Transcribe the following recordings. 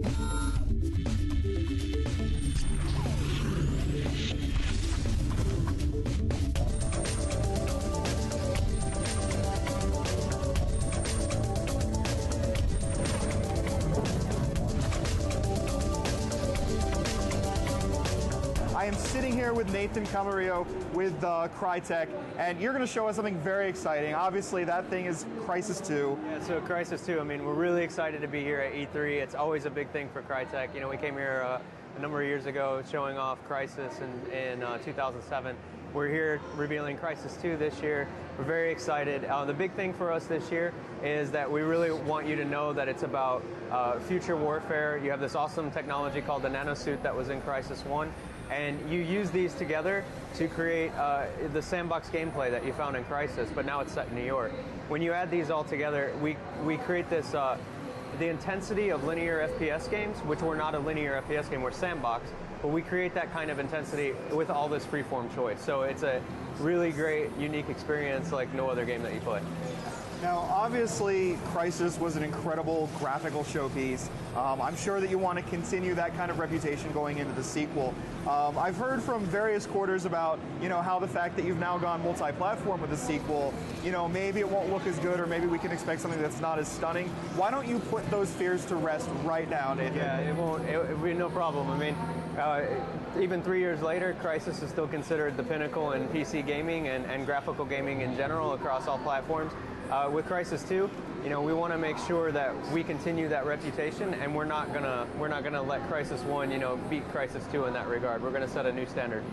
I am sitting here with Nathan Camarillo with Crytek, and you're going to show us something very exciting. Obviously, that thing is Crysis 2. Yeah, so Crysis 2, I mean, we're really excited to be here at E3. It's always a big thing for Crytek. You know, we came here a number of years ago showing off Crysis in 2007. We're here revealing Crysis 2 this year. We're very excited. The big thing for us this year is that we really want you to know that it's about future warfare. You have this awesome technology called the Nanosuit that was in Crysis 1. And you use these together to create the sandbox gameplay that you found in Crysis, but now it's set in New York. When you add these all together, we create this, the intensity of linear FPS games, which we're not a linear FPS game, we're sandbox, but we create that kind of intensity with all this freeform choice. So it's a really great, unique experience like no other game that you play. Now, obviously, Crysis was an incredible graphical showpiece. I'm sure that you want to continue that kind of reputation going into the sequel. I've heard from various quarters about, you know, how the fact that you've now gone multi-platform with the sequel, you know, maybe it won't look as good, or maybe we can expect something that's not as stunning. Why don't you put those fears to rest right now, Nathan? Yeah, it won't. It'll be no problem. I mean, even 3 years later, Crysis is still considered the pinnacle in PC gaming and graphical gaming in general across all platforms. With Crysis 2, you know, we want to make sure that we continue that reputation, and we're not gonna let Crysis 1, you know, beat Crysis 2 in that regard. We're gonna set a new standard.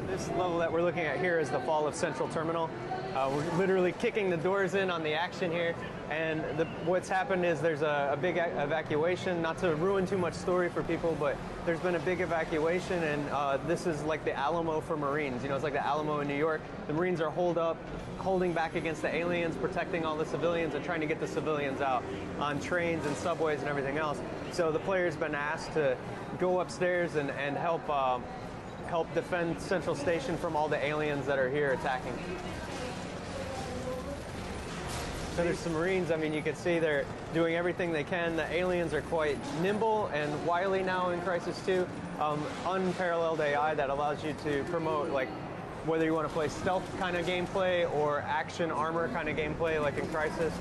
This level that we're looking at here is the fall of Central Terminal. We're literally kicking the doors in on the action here, and what's happened is there's a big evacuation. Not to ruin too much story for people, but there's been a big evacuation, and this is like the Alamo for Marines. You know, it's like the Alamo in New York. The Marines are holding back against the aliens, protecting all the civilians, and trying to get the civilians out on trains and subways and everything else. So the player's been asked to go upstairs and help defend Central Station from all the aliens that are here attacking. So there's some Marines. I mean, you can see they're doing everything they can. The aliens are quite nimble and wily now in Crysis 2. Unparalleled AI that allows you to promote, like, whether you want to play stealth kind of gameplay or action armor kind of gameplay like in Crysis.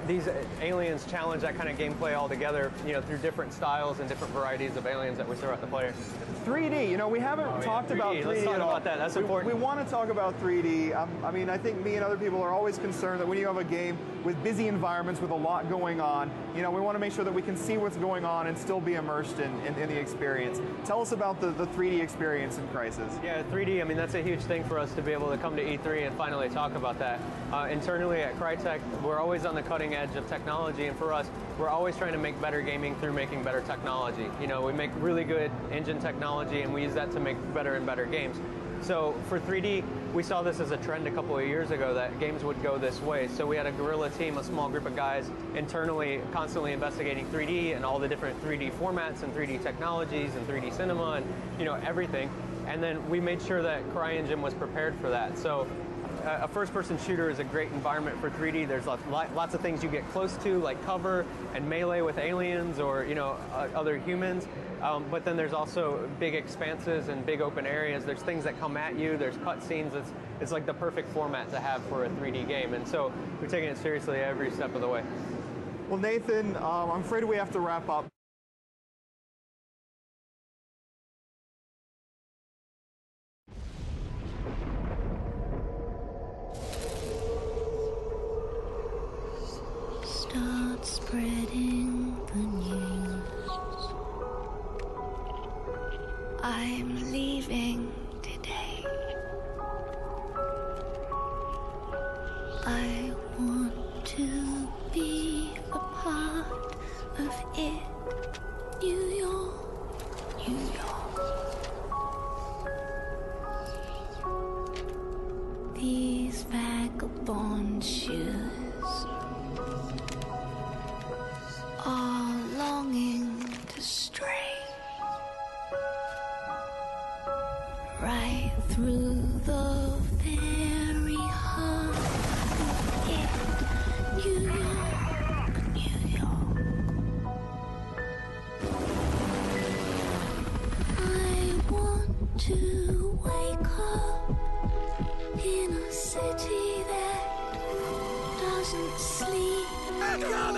These aliens challenge that kind of gameplay altogether, you know, through different styles and different varieties of aliens that we throw at the player. 3D, you know, we haven't talked about 3D. Let's talk about that. That's important. We want to talk about 3D. I mean, I think me and other people are always concerned that when you have a game with busy environments with a lot going on, you know, we want to make sure that we can see what's going on and still be immersed in the experience. Tell us about the 3D experience in Crysis. Yeah, 3D, I mean, that's a huge thing for us to be able to come to E3 and finally talk about that. Internally at Crytek, we're always on the cutting edge of technology, and for us, we're always trying to make better gaming through making better technology. You know, we make really good engine technology, and we use that to make better and better games. So for 3D, we saw this as a trend a couple of years ago that games would go this way. So we had a guerrilla team, a small group of guys internally constantly investigating 3D and all the different 3D formats and 3D technologies and 3D cinema and, you know, everything. And then we made sure that CryEngine was prepared for that. So a first-person shooter is a great environment for 3D. There's lots of things you get close to, like cover and melee with aliens or, you know, other humans. But then there's also big expanses and big open areas. There's things that come at you. There's cutscenes. It's like the perfect format to have for a 3D game. And so we're taking it seriously every step of the way. Well, Nathan, I'm afraid we have to wrap up. Start spreading the news. I'm leaving today. I want to be a part of it. New York, New York. These vagabond shoes are longing to stray right through the very heart of it. New York, New York. Back up!